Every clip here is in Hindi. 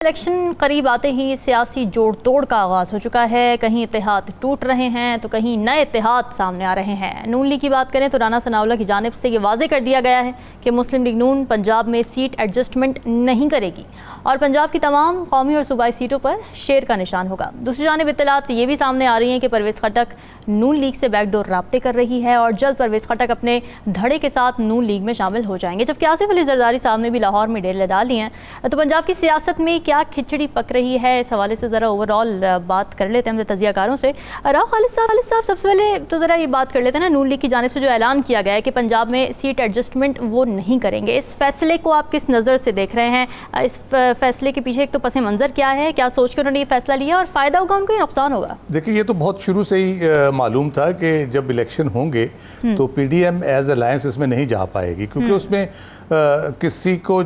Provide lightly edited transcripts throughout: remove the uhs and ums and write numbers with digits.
इलेक्शन करीब आते ही सियासी जोड़ तोड़ का आगाज़ हो चुका है। कहीं इत्तेहाद टूट रहे हैं तो कहीं नए इत्तेहाद सामने आ रहे हैं। नून लीग की बात करें तो राना सनाउल्लाह की जानिब से ये वाज़े कर दिया गया है कि मुस्लिम लीग नून पंजाब में सीट एडजस्टमेंट नहीं करेगी और पंजाब की तमाम कौमी और सूबाई सीटों पर शेर का निशान होगा। दूसरी जानिब इत्तलात ये भी सामने आ रही हैं कि परवेज़ खटक नून लीग से बैकडोर राब्ते कर रही है और जल्द परवेज़ खटक अपने धड़े के साथ नून लीग में शामिल हो जाएंगे। जबकि आसिफ अली जरदारी साहब ने भी लाहौर में डेरे डाल ली हैं। तो पंजाब की सियासत में क्या खिचड़ी पक रही है, इस हवाले से ज़रा ओवरऑल बात कर लेते हैं हम तजियाकारों से। राव खालिद साहब सबसे पहले तो ज़रा ये बात कर लेते हैं ना, नून लीग की जानिब से जो ऐलान किया गया है कि पंजाब में सीट एडजस्टमेंट वो नहीं करेंगे, इस फैसले को आप किस नज़र से देख रहे हैं? इस फैसले के पीछे एक तो पसे मंज़र क्या है, क्या सोच कर उन्होंने ये फैसला लिया और फ़ायदा होगा उनको या नुकसान होगा? देखिए, ये तो बहुत शुरू से ही मालूम था कि जब इलेक्शन होंगे तो पीडीएम एज अलायंस इसमें नहीं जा पाएगी, क्योंकि उसमें किसी को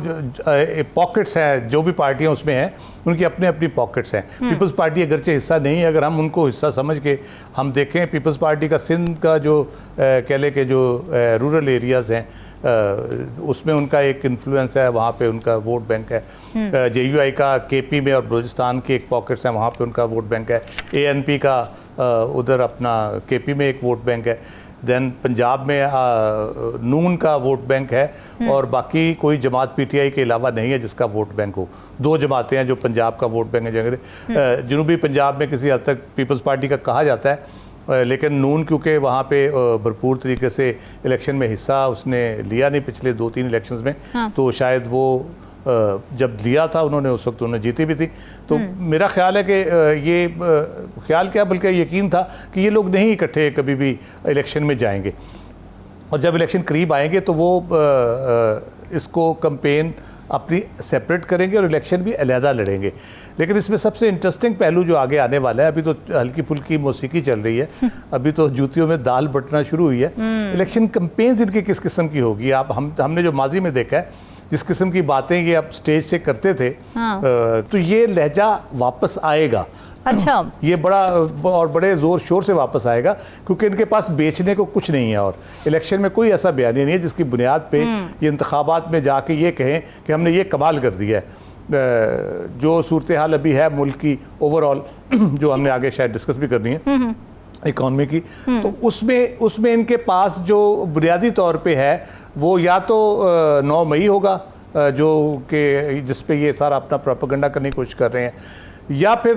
पॉकेट्स हैं, जो भी पार्टियां उसमें हैं उनकी अपने अपनी पॉकेट्स हैं। पीपल्स पार्टी अगरचे हिस्सा नहीं है, अगर हम उनको हिस्सा समझ के हम देखें, पीपल्स पार्टी का सिंध का जो कह लें कि जो रूरल एरियाज़ हैं उसमें उनका एक इन्फ्लुएंस है, वहाँ पे उनका वोट बैंक है। जेयूआई का केपी में और बलूचिस्तान के एक पॉकेट्स हैं, वहाँ पे उनका वोट बैंक है। एएनपी का उधर अपना केपी में एक वोट बैंक है। देन पंजाब में नून का वोट बैंक है और बाकी कोई जमात पीटीआई के अलावा नहीं है जिसका वोट बैंक हो। दो जमातें हैं जो पंजाब का वोट बैंक है। जनूबी पंजाब में किसी हद तक पीपल्स पार्टी का कहा जाता है, लेकिन नून क्योंकि वहाँ पे भरपूर तरीके से इलेक्शन में हिस्सा उसने लिया नहीं पिछले 2-3 इलेक्शंस में, तो शायद वो जब लिया था उन्होंने उस वक्त उन्होंने जीती भी थी। तो मेरा ख्याल है कि ये ख्याल क्या बल्कि यकीन था कि ये लोग नहीं इकट्ठे कभी भी इलेक्शन में जाएंगे और जब इलेक्शन करीब आएंगे तो वो इसको कैंपेन अपनी सेपरेट करेंगे और इलेक्शन भी अलहदा लड़ेंगे। लेकिन इसमें सबसे इंटरेस्टिंग पहलू जो आगे आने वाला है, अभी तो हल्की फुल्की मौसीकी चल रही है, अभी तो जूतियों में दाल बटना शुरू हुई है। इलेक्शन कैंपेन्स इनकी किस किस्म की होगी? आप हमने जो माजी में देखा है जिस किस्म की बातें ये अब स्टेज से करते थे, तो ये लहजा वापस आएगा। अच्छा, ये बड़ा और बड़े ज़ोर शोर से वापस आएगा, क्योंकि इनके पास बेचने को कुछ नहीं है और इलेक्शन में कोई ऐसा बयानी नहीं है जिसकी बुनियाद पे ये इंतखाबात में जाके ये कहें कि हमने ये कमाल कर दिया है। जो सूरत हाल अभी है मुल्क की ओवरऑल, जो हमने आगे शायद डिस्कस भी करनी है इकॉनमी की, तो उसमें इनके पास जो बुनियादी तौर पे है वो या तो 9 मई होगा, जो कि जिस पे ये सारा अपना प्रोपेगेंडा करने की कोशिश कर रहे हैं, या फिर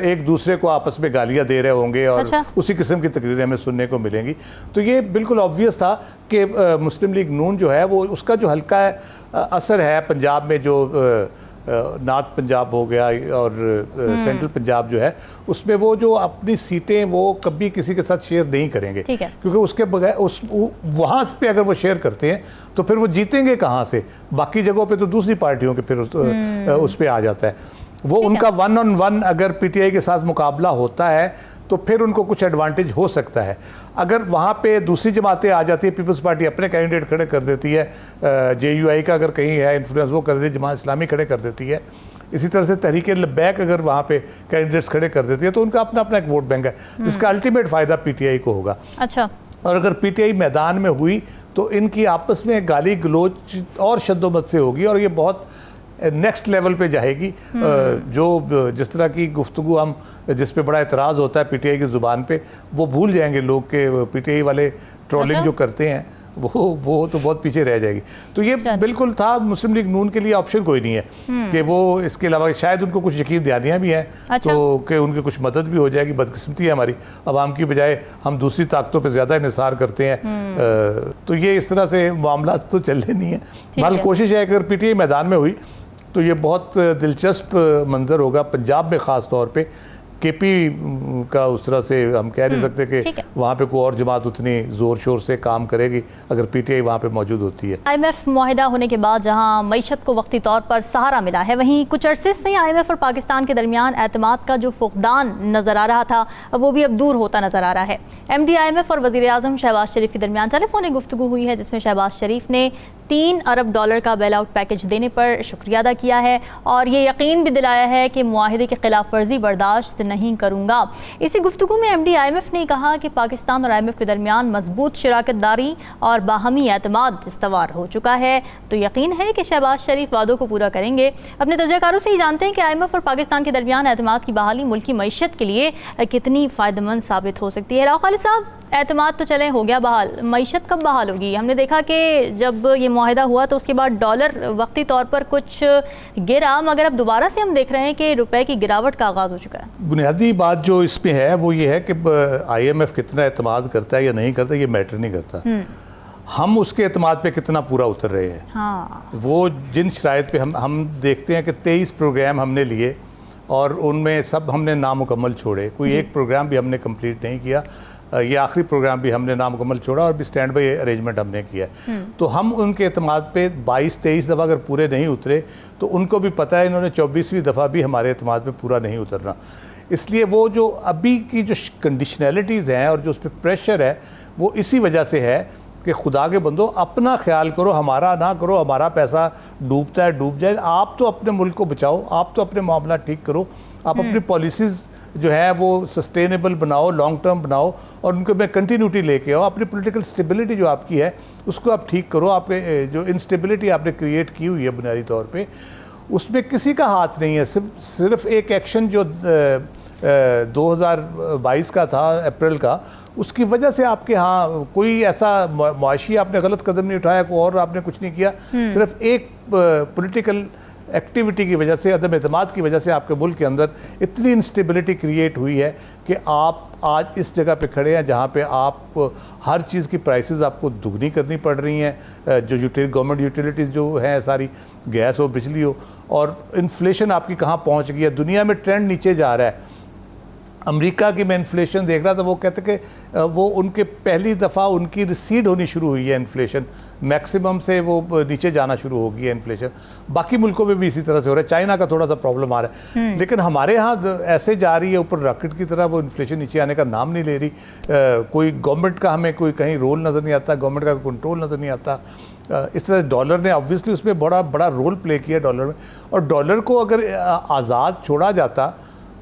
एक दूसरे को आपस में गालियां दे रहे होंगे और उसी किस्म की तकरीरें हमें सुनने को मिलेंगी। तो ये बिल्कुल ऑब्वियस था कि मुस्लिम लीग नून जो है वो उसका जो हल्का असर है पंजाब में, जो नॉर्थ पंजाब हो गया और सेंट्रल पंजाब जो है, उसमें वो जो अपनी सीटें वो कभी किसी के साथ शेयर नहीं करेंगे, क्योंकि उसके बगैर वहाँ पे अगर वो शेयर करते हैं तो फिर वो जीतेंगे कहाँ से? बाकी जगहों पे तो दूसरी पार्टियों के फिर उस पर आ जाता है वो। उनका 1-on-1 अगर पीटीआई के साथ मुकाबला होता है तो फिर उनको कुछ एडवांटेज हो सकता है। अगर वहाँ पे दूसरी जमातें आ जाती है, पीपल्स पार्टी अपने कैंडिडेट खड़े कर देती है, जेयूआई का अगर कहीं है इन्फ्लुएंस वो कर देती है, जमात इस्लामी खड़े कर देती है, इसी तरह से तहरीक लब्बैक अगर वहाँ पे कैंडिडेट्स खड़े कर देती है, तो उनका अपना अपना एक वोट बैंक है जिसका अल्टीमेट फ़ायदा पीटीआई को होगा। अच्छा, और अगर पीटीआई मैदान में हुई तो इनकी आपस में गाली गलोच और शद्दोमत से होगी और ये बहुत नेक्स्ट लेवल पे जाएगी। जो जिस तरह की गुफ्तगू हम जिस पे बड़ा एतराज़ होता है पीटीआई की ज़ुबान पे, वो भूल जाएंगे लोग के पीटीआई वाले ट्रोलिंग जो करते हैं वो तो बहुत पीछे रह जाएगी। तो ये बिल्कुल था, मुस्लिम लीग नून के लिए ऑप्शन कोई नहीं है कि वो इसके अलावा शायद उनको कुछ यकीन दहानियाँ भी हैं। अच्छा। तो कि उनकी कुछ मदद भी हो जाएगी। बदकिस्मती है हमारी अवाम की, बजाय हम दूसरी ताकतों पर ज़्यादा इन्हिसार करते हैं। तो ये इस तरह से मामला तो चलने नहीं है। बहरहाल कोशिश है कि अगर पीटीआई मैदान में हुई तो ये बहुत दिलचस्प मंजर होगा पंजाब में, ख़ास तौर पे केपी का उस तरह से हम कह नहीं सकते कि वहाँ पे कोई और जमात उतनी ज़ोर शोर से काम करेगी अगर पीटीआई वहाँ पे मौजूद होती है। IMF मुआहिदा होने के बाद जहाँ मईशत को वक्ती तौर पर सहारा मिला है, वहीं कुछ अरसे से IMF और पाकिस्तान के दरमियान एतमाद का जो फुकदान नज़र आ रहा था वो भी अब दूर होता नज़र आ रहा है। MD IMF और वज़ीर आज़म शहबाज शरीफ के दरमियान टेलीफोनिक गुफ्तगू हुई है, जिसमें शहबाज शरीफ ने $3 अरब का बेल आउट पैकेज देने पर शुक्रिया अदा किया है और ये यकीन भी दिलाया है कि मुआहिदे की खिलाफ वर्जी बर्दाश्त नहीं करूँगा। इसी गुफ्तगू में MD IMF ने कहा कि पाकिस्तान और IMF के दरमियान मजबूत शराकतदारी और बाहमी एतमाद इस्तवार हो चुका है, तो यकीन है कि शहबाज शरीफ वादों को पूरा करेंगे। अपने तजज़ियाकारों से ही जानते हैं कि IMF और पाकिस्तान के दरमियान एतमाद की बहाली मुल्क की मईशत के लिए कितनी फ़ायदेमंद साबित हो सकती है। राव खालिद साहब, एतमाद तो चलें हो गया बहाल, मईशत कब बहाल होगी? हमने देखा कि जब ये मुआहिदा हुआ तो उसके बाद डॉलर वक्ती तौर पर कुछ गिरा, मगर अब दोबारा से हम देख रहे हैं कि रुपए की गिरावट का आगाज़ हो चुका है। बुनियादी बात जो इसमें है वो ये है कि IMF कितना एतमाद करता है या नहीं करता, ये मैटर नहीं करता। हम उसके एतमाद पे कितना पूरा उतर रहे हैं। हाँ। वो जिन शराइत पे हम देखते हैं कि 23 प्रोग्राम हमने लिए और उनमें सब हमने नामुकम्मल छोड़े, कोई एक प्रोग्राम भी हमने कंप्लीट नहीं किया। ये आखिरी प्रोग्राम भी हमने नामुकम्मल छोड़ा और भी स्टैंड बाई अरेंजमेंट हमने किया। तो हम उनके एतमाद पे 22-23 दफ़ा अगर पूरे नहीं उतरे तो उनको भी पता है इन्होंने 24वीं दफ़ा भी हमारे एतमाद पे पूरा नहीं उतरना। इसलिए वो जो अभी की जो कंडीशनैलिटीज़ हैं और जो उस पर प्रेशर है वो इसी वजह से है कि खुदा के बंदो अपना ख्याल करो, हमारा ना करो, हमारा पैसा डूबता है डूब जाए। आप तो अपने मुल्क को बचाओ, आप तो अपने मामला ठीक करो, आप अपनी पॉलिसीज़ जो है वो सस्टेनेबल बनाओ, लॉन्ग टर्म बनाओ और उनको में कंटिन्यूटी लेके आओ। अपनी पॉलिटिकल स्टेबिलिटी जो आपकी है उसको आप ठीक करो। आप जो इंस्टेबिलिटी आपने क्रिएट की हुई है बुनियादी तौर पे, उसमें किसी का हाथ नहीं है। सिर्फ एक एक्शन जो 2022 का था, अप्रैल का, उसकी वजह से आपके यहाँ कोई ऐसा मुआशी आपने गलत कदम नहीं उठाया, कोई और आपने कुछ नहीं किया। सिर्फ एक पॉलिटिकल एक्टिविटी की वजह से, अदम एतमाद की वजह से आपके मुल्क के अंदर इतनी इंस्टेबिलिटी क्रिएट हुई है कि आप आज इस जगह पे खड़े हैं जहाँ पे आप हर चीज़ की प्राइसेस आपको दुगनी करनी पड़ रही हैं। जो गवर्नमेंट यूटिलिटीज़ जो हैं सारी, गैस हो, बिजली हो, और इन्फ्लेशन आपकी कहाँ पहुँच गई है। दुनिया में ट्रेंड नीचे जा रहा है। अमेरिका की मैं इन्फ्लेशन देख रहा था, वो कहते कि वो उनके पहली दफ़ा उनकी रिसीड होनी शुरू हुई है इन्फ्लेशन, मैक्सिमम से वो नीचे जाना शुरू हो गई है इन्फ्लेशन। बाकी मुल्कों में भी इसी तरह से हो रहा है। चाइना का थोड़ा सा प्रॉब्लम आ रहा है, लेकिन हमारे यहाँ ऐसे जा रही है ऊपर रॉकेट की तरह, वो इन्फ्लेशन नीचे आने का नाम नहीं ले रही। कोई गवर्नमेंट का हमें कोई कहीं रोल नज़र नहीं आता, गवर्नमेंट का कंट्रोल नज़र नहीं आता। इस तरह डॉलर ने ऑब्वियसली उसमें बड़ा रोल प्ले किया डॉलर में, और डॉलर को अगर आज़ाद छोड़ा जाता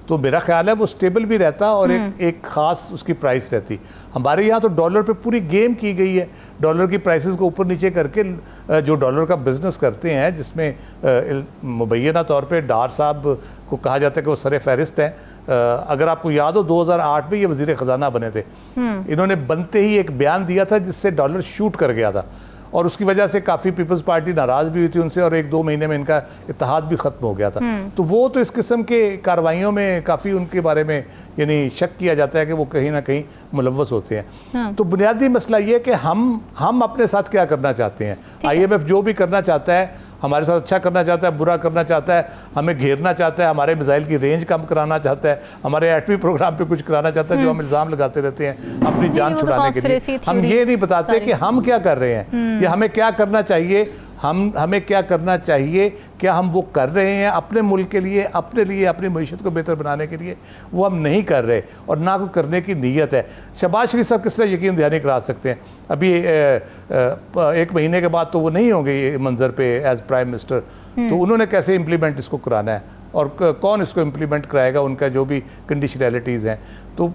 तो मेरा ख्याल है वो स्टेबल भी रहता और एक ख़ास उसकी प्राइस रहती। हमारे यहाँ तो डॉलर पे पूरी गेम की गई है। डॉलर की प्राइसेस को ऊपर नीचे करके जो डॉलर का बिज़नेस करते हैं, जिसमें मुबैना तौर पे डार साहब को कहा जाता है कि वो सरे फहरिस्त हैं। अगर आपको याद हो 2008 में ये वज़ीर ख़जाना बने थे। इन्होंने बनते ही एक बयान दिया था जिससे डॉलर शूट कर गया था, और उसकी वजह से काफ़ी पीपल्स पार्टी नाराज़ भी हुई थी उनसे, और 1-2 महीने में इनका इत्तेहाद भी ख़त्म हो गया था। तो वो तो इस किस्म के कार्रवाइयों में काफ़ी उनके बारे में यानी शक किया जाता है कि वो कहीं ना कहीं मुलव्वस होते हैं। तो बुनियादी मसला ये है कि हम अपने साथ क्या करना चाहते हैं। IMF जो भी करना चाहता है, हमारे साथ अच्छा करना चाहता है, बुरा करना चाहता है, हमें घेरना चाहता है, हमारे मिसाइल की रेंज कम कराना चाहता है, हमारे एटमी प्रोग्राम पे कुछ कराना चाहता है, जो हम इल्ज़ाम लगाते रहते हैं अपनी जान छुड़ाने के लिए। हम ये नहीं बताते कि हम क्या कर रहे हैं या हमें क्या करना चाहिए। हमें क्या करना चाहिए, क्या हम वो कर रहे हैं अपने मुल्क के लिए, अपने लिए, अपनी मईशत को बेहतर बनाने के लिए, वो हम नहीं कर रहे, और ना कोई करने की नीयत है। शहबाज शरीफ साहब किस तरह यकीन दहानी करा सकते हैं? अभी 1 महीने के बाद तो वो नहीं होंगे ये मंजर पे एज प्राइम मिनिस्टर, तो उन्होंने कैसे इम्प्लीमेंट इसको कराना है और कौन इसको इम्प्लीमेंट कराएगा, उनका जो भी कंडीशनैलिटीज़ हैं। तो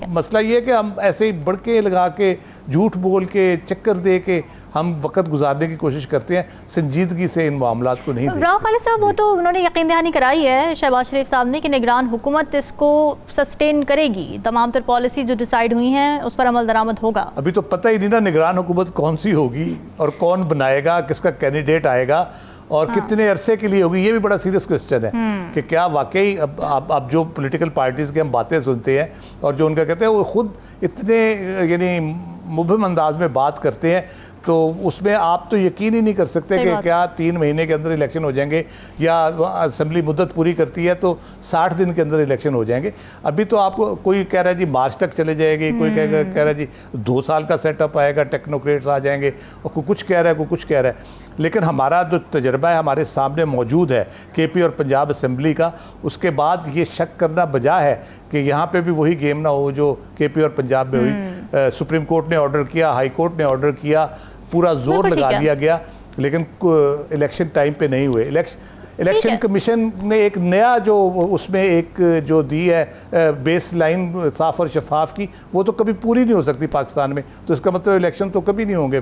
मसला ये है कि हम ऐसे ही बड़के लगा के, झूठ बोल के, चक्कर दे के हम वक्त गुजारने की कोशिश करते हैं, संजीदगी से इन मामलात को नहीं देखते। राव खालिद साहब, वो तो उन्होंने यकीन दहानी कराई है शहबाज शरीफ साहब ने कि निगरान हुकूमत इसको सस्टेन करेगी, तमाम तर पॉलिसी जो डिसाइड हुई हैं उस पर अमल दरामद होगा। अभी तो पता ही नहीं ना निगरान हुकूमत कौन सी होगी और कौन बनाएगा, किसका कैंडिडेट आएगा और कितने अरसे के लिए होगी। ये भी बड़ा सीरियस क्वेश्चन है कि क्या वाकई अब जो पॉलिटिकल पार्टीज़ की हम बातें सुनते हैं और जो उनका कहते हैं वो खुद इतने यानी मुबहम अंदाज में बात करते हैं, तो उसमें आप तो यकीन ही नहीं कर सकते कि क्या 3 महीने के अंदर इलेक्शन हो जाएंगे, या असेंबली मुद्दत पूरी करती है तो 60 दिन के अंदर इलेक्शन हो जाएंगे। अभी तो आपको कोई कह रहा है जी मार्च तक चले जाएगी, कोई कह रहा है जी 2 साल का सेटअप आएगा, टेक्नोक्रेट्स आ जाएंगे, और कोई कुछ कह रहा है, कोई कुछ कह रहा है। लेकिन हमारा जो तजर्बा है हमारे सामने मौजूद है KP और पंजाब असेंबली का, उसके बाद ये शक करना बजा है कि यहाँ पे भी वही गेम ना हो जो KP और पंजाब में हुई। सुप्रीम कोर्ट ने ऑर्डर किया, हाई कोर्ट ने ऑर्डर किया, पूरा जोर लगा दिया गया, लेकिन इलेक्शन टाइम पे नहीं हुए। इलेक्शन कमीशन ने एक नया जो उसमें एक जो दी है बेस लाइन साफ और शफाफ की, वो तो कभी पूरी नहीं हो सकती पाकिस्तान में, तो इसका मतलब इलेक्शन तो कभी नहीं होंगे।